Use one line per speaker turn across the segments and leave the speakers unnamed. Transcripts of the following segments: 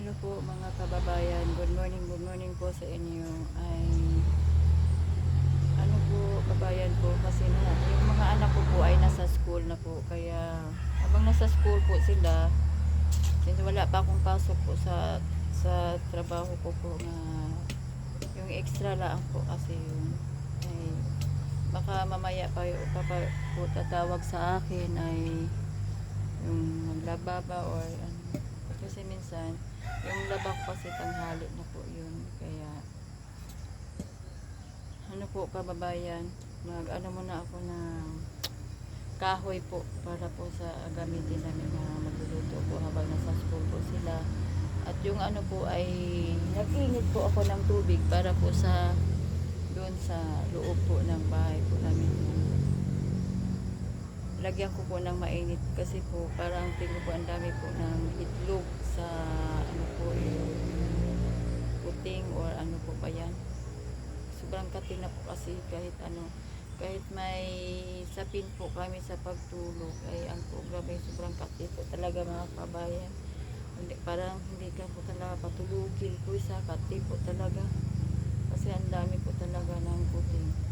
Hello po mga kababayan, good morning po sa inyo. Ay ano po kabayan po kasi na, yung mga anak ko po ay nasa school na po. Kaya habang nasa school po sila, since wala pa akong pasok po sa trabaho ko po na yung extra lang po kasi yun ay baka mamaya pa yung po tatawag sa akin ay yung maglaba ba or ano. Kasi minsan yung laba ko kasi tanghali na po yun. Kaya ano po kababayan, mag ano muna ako ng kahoy po para po sa gamitin namin na magluluto po habang nasa school po sila. At yung ano po ay nag-init po ako ng tubig para po sa doon sa loob po ng bahay po namin. Lagyan ko po ng mainit kasi po parang tingin po ang dami po ng itlog sa ano po yung puting or ano po ba yan. Sobrang katin na po kasi kahit may sapin po kami sa pagtulog ay ang po grabe sobrang katin po talaga mga kabayan. Parang hindi ka po talaga patulugin po sa katin po talaga kasi ang dami po talaga ng puting.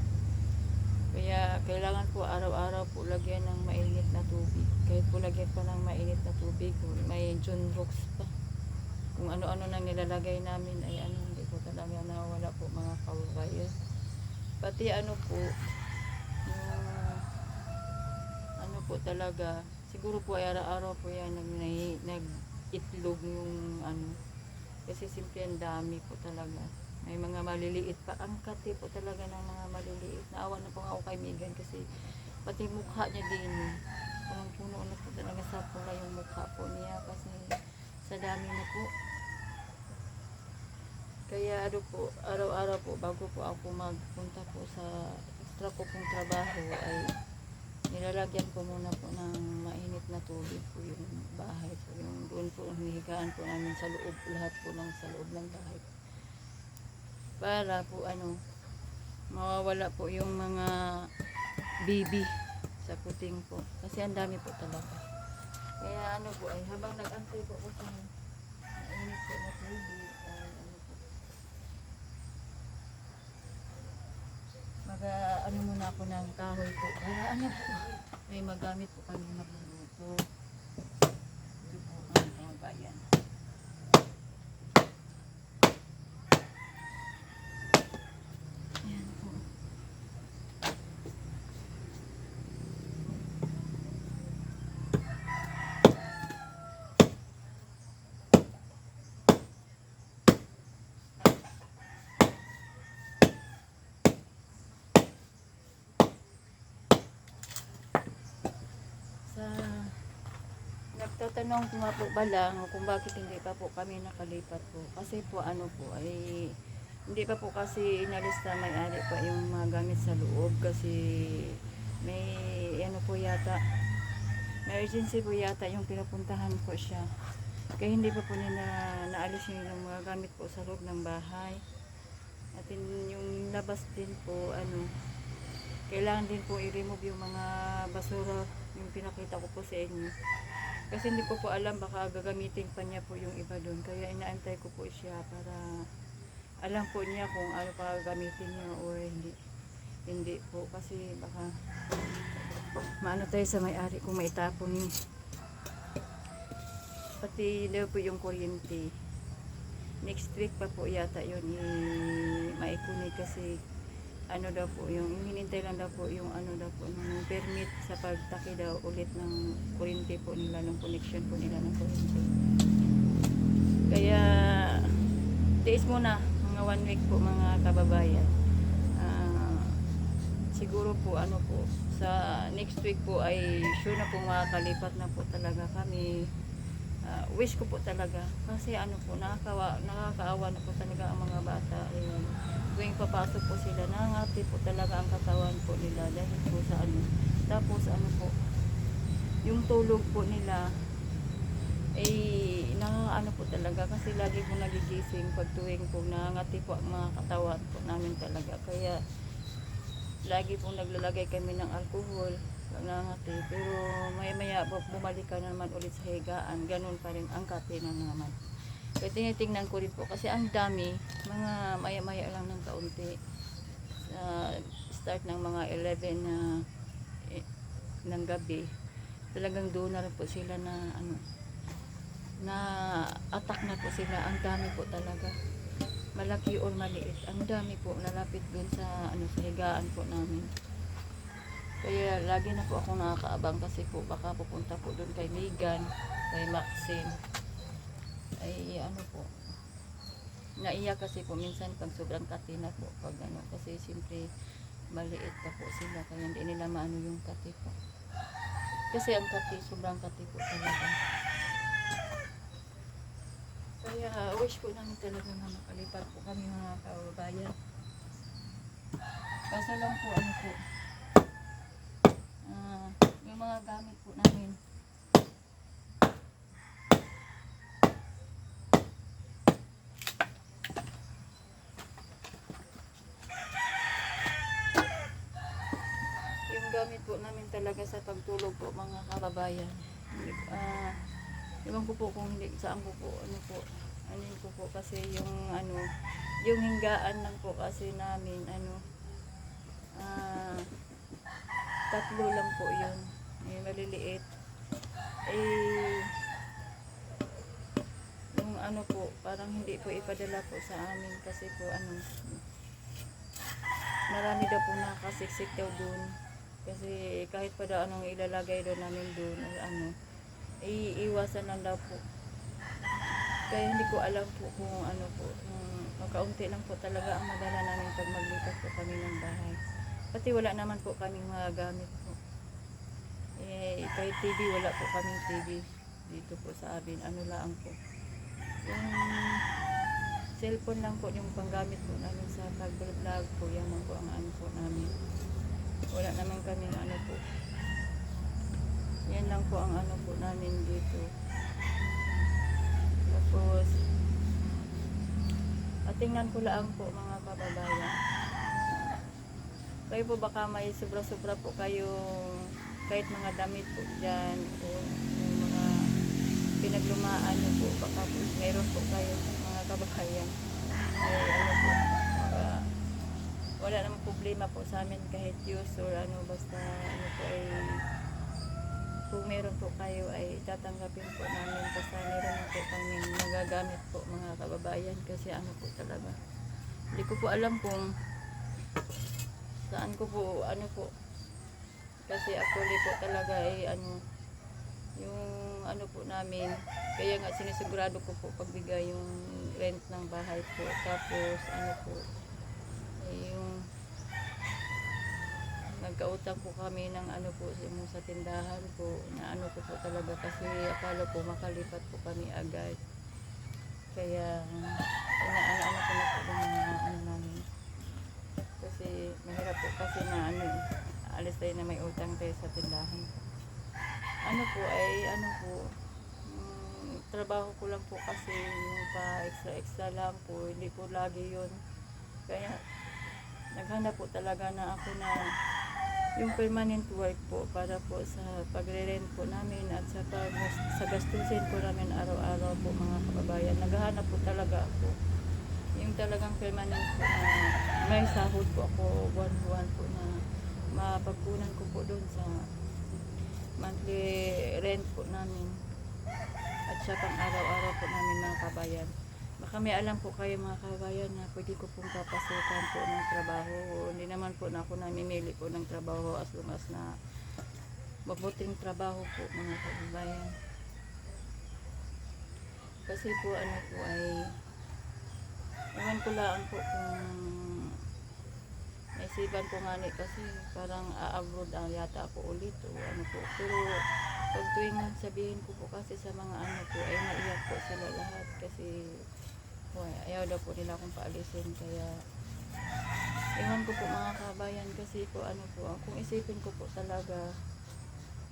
Kaya kailangan po araw-araw po lagyan ng mainit na tubig. Kahit po lagyan pa ng mainit na tubig, may John Rocks pa. Kung ano-ano nang nilalagay namin ay ano, hindi po talaga nawala po mga kababayan. Pati ano po, yung ano po talaga, siguro po ay araw-araw po yan nag-itlog yung ano. Kasi simple ang dami po talaga. May mga maliliit pa. Ang kati po talaga ng mga maliliit. Naawa na po ako kay Megan kasi pati mukha niya din. Punong-puno na po talaga sa pula yung mukha po niya kasi sa dami na po. Kaya ano po, araw-araw po bago po ako magpunta po sa extra ko pong trabaho ay nilalagyan ko muna po ng mainit na tubig po yung bahay po. Yung doon po hinihigaan po namin sa loob, lahat po ng sa loob ng bahay. Para po ano mawawala po yung mga baby sa puting po kasi ang dami po talaga. Kaya ano po ay habang nag-antay po ako sa mainit po na tubig ay ano po ano muna ako ng kahoy po kaya ano po may magamit po kami magluluto. Ito po ang mga bayan. Nagtatanong ko nga po ba lang kung bakit hindi pa po kami nakalipat po. Kasi po ano po ay hindi pa po kasi inalista may-ari pa yung mga gamit sa loob kasi may ano po yata may urgency po yata yung pinupuntahan po siya. Kaya hindi pa po nila naalis yung mga gamit po sa loob ng bahay. At yung labas din po ano kailangan din po i-remove yung mga basura yung pinakita ko po sa inyo. Kasi hindi ko po alam baka gagamitin pa niya po yung iba doon. Kaya inaantay ko po siya para alam po niya kung ano pa gagamitin niya o hindi. Hindi po kasi baka maano tayo sa may-ari kung maitapon niya. Pati daw po yung kuryente. Next week pa po yata yun maikunin kasi ano daw po yung hinintay lang daw po yung ano daw po ng permit sa pagtaki daw ulit ng kuryente po nila ng connection po nila ng kuryente. Kaya tiis muna mga 1 week po mga kababayan. Siguro po ano po sa next week po ay sure na po makakalipat na po talaga kami. Wish ko po talaga kasi ano po nakakaawa na po talaga ang mga bata tuwing papasok po sila nangati po talaga ang katawan po nila dahil po sa ano tapos ano po yung tulog po nila ay nakakaano po talaga kasi lagi po nagigising pag tuwing po nangati po ang mga katawan po namin talaga kaya lagi po naglalagay kami ng alcohol nangati pero maya maya bumalik ka na naman ulit sa higaan ganun pa rin ang kati na naman Kaya tinitingnan ko rin po kasi ang dami, mga maya-maya lang ng kaunti. Start ng mga 11 ng gabi, talagang doon na rin po sila na na attack na po sila. Ang dami po talaga, malaki or maliit, ang dami po nalapit doon sa sa higaan po namin. Kaya lagi na po ako nakakaabang kasi po baka pupunta po doon kay Megan, kay Maxine. Ay po, naiyak kasi po minsan pag sobrang kati na po pag kasi siyempre maliit pa po sila kaya hindi nila maano yung kati po. Kasi ang kati, sobrang kati po talaga. Kaya wish po namin talaga na makalipat po kami mga kababayan. Kaso lang po yung mga gamit po namin. Yung gamit po namin talaga sa pagtulog po mga kababayan. Ewan ko po kung hindi saan ko po ko po kasi yung yung hinggaan lang po kasi namin tatlo lang po yun, maliliit. Yung po parang hindi po ipadala po sa amin kasi po marami daw po nakasiksik daw dun kasi kahit pa daw anong ilalagay daw namin dun or iiwasan lang daw po. Kaya hindi ko alam po kung makaunti lang po talaga ang madala namin pag maglipat po kami ng bahay. Pati wala naman po kaming mga gamit po. Kahit TV, wala po kaming TV dito po sa amin. Lang po. Yung cellphone lang po yung panggamit po namin sa pag-vlog po. Yan lang po ang po namin. Wala naman kaming po. Yan lang po ang po namin dito. Tapos tingnan ko lang po mga kababayan. Kayo po baka may sobra-sobra po kayo kahit mga damit po dyan o yung mga pinaglumaan nyo po, baka po meron po kayo mga kababayan. Po, wala namang problema po sa amin kahit use or basta po kung meron po kayo ay tatanggapin po namin kasi meron po kami nagagamit po mga kababayan kasi po talaga. Hindi ko po alam kung saan ko po po kasi actually po talaga yung po namin kaya nga sinisigurado ko po pagbigay yung rent ng bahay po tapos po yung nagkautang po kami ng po sa tindahan po na ko po talaga kasi akala po makalipat po kami agad kaya inaano ko na po yung namin kasi mahirap po kasi na alis tayo na may utang tayo sa tindahan trabaho ko lang po kasi yung pa extra lang po hindi po lagi yun kaya naghanap po talaga na ako na yung permanent work po para po sa pagre-rent po namin at sa gastusin po namin araw-araw po mga kababayan. Naghahanap po talaga ako yung talagang permanent po na may sahod po ako buwan-buwan po na mapagkunan ko po doon sa monthly rent po namin at sa pang araw-araw po namin mga kabayan. Baka may alam po kayo mga kabayan na pwede ko pong papasukan po ng trabaho. Hindi naman po na ako namimili po ng trabaho as long as na mabuting trabaho po mga kabayan. Kasi po ay ewan ko lang po kung naisipan ko nga kasi parang abroad yata ako ulit o po. Pero pag tuwing sabihin ko po kasi sa mga po ay naiyak po sila lahat kasi ayaw daw po nila akong paalisin kaya ewan ko po mga kabayan kasi po kung isipin ko po talaga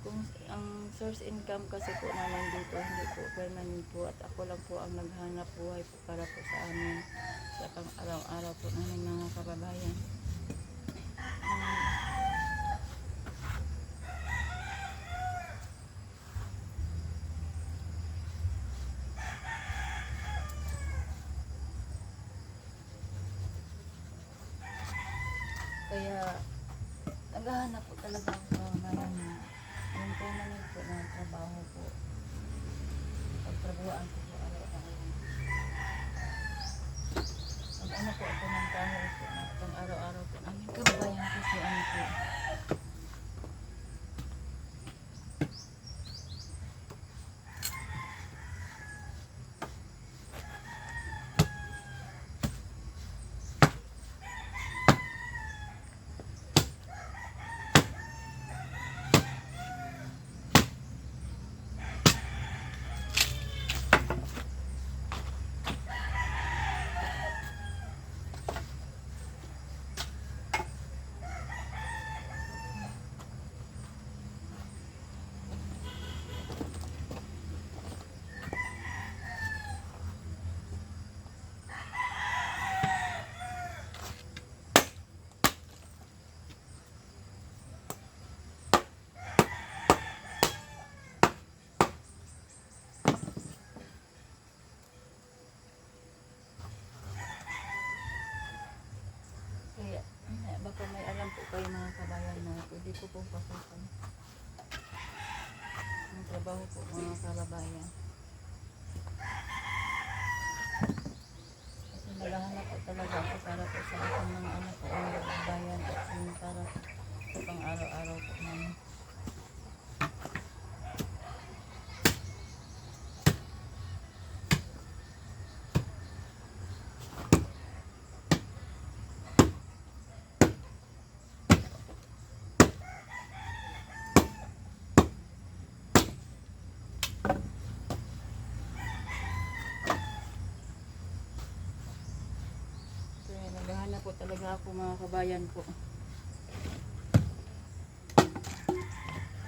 kung ang source income kasi po namin dito hindi po permanent po at ako lang po ang naghanap buhay po para po sa amin sa pang araw-araw po namin mga kababayan. Kaya naghahanap po talaga ako sa bayan na yung permanent po na trabaho po. Pagtrabuhaan ko po araw-araw. Pag ano po ako ng kahoy po na pang araw-araw po namin kabayan kasi ano po. Kaya, baka may alam po kayo mga kabayan na pwede ko pong pasukan. Ang trabaho po mga kababayan. Kasi naghahanap po talaga ako para po sa aking mga anak po ang kababayan at yung para sa pang araw-araw po namin. Kaya naghahanap po talaga ako mga kabayan po.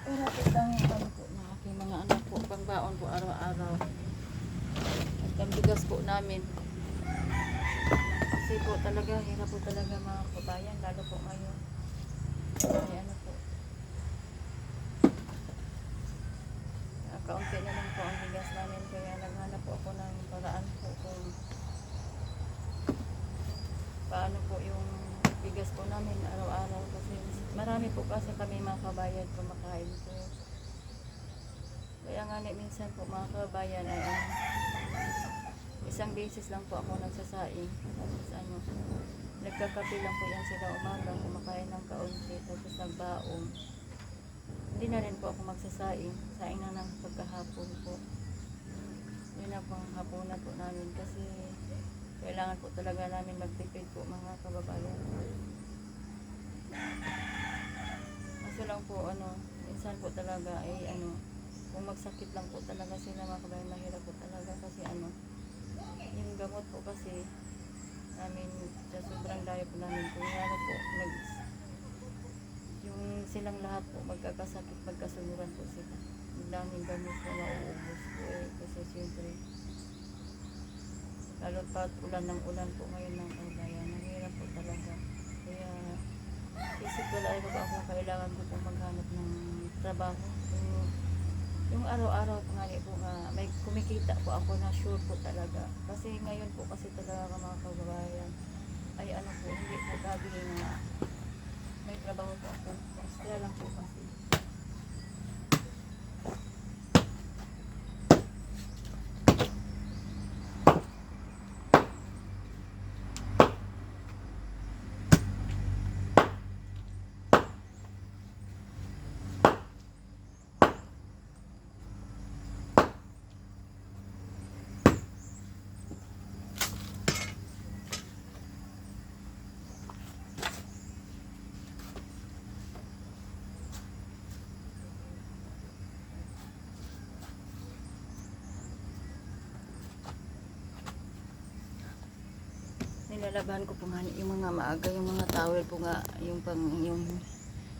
Para po lang yung ano po ng aking mga anak po, pangbaon po araw-araw. At ang bigas po namin. Kasi po talaga, hirap po talaga mga kabayan, lalo po ngayon. Ay ano po. Kaunti na lang po ang bigas namin, kaya naghanap po ako ng paraan po kung paano po yung bigas po namin araw-araw kasi marami po kasi kami mga kabayan kumakain po. Kaya nga minsan po mga kabayan ay isang beses lang po ako nagsasaing. Tapos ano, nagkakape lang po yan sila umaga, kumakain ng kaunti, tapos nagbaong. Hindi na rin po ako magsasaing. Saing na ng pagkahapon po. Yun na po ang hapunan po namin kasi kailangan po talaga namin magtipid po mga kababayan. Kaso lang po ano, minsan po talaga ay ano, kung magsakit lang po talaga sila mga kababayan, mahirap po talaga kasi ano, yung gamot po kasi namin sa sobrang layo po namin, kung ano po, yung silang lahat po magkakasakit, magkasunuran po sila. Ang daming gamot po mauubos po kasi siyempre lalo pa ulan ng ulan po ngayon ng kabayan, nahirap po talaga. Kaya isip ko lang ko ba ako kailangan ko pong maghanap ng trabaho. Yung araw-araw po nga po nga may kumikita po ako na sure po talaga. Kasi ngayon po kasi talaga mga kababayan ay ano po, hindi po lagi na may trabaho po ako. Kaya lang po kasi. Nilalaban ko po nga yung mga maaga, yung mga towel po nga, yung pang yung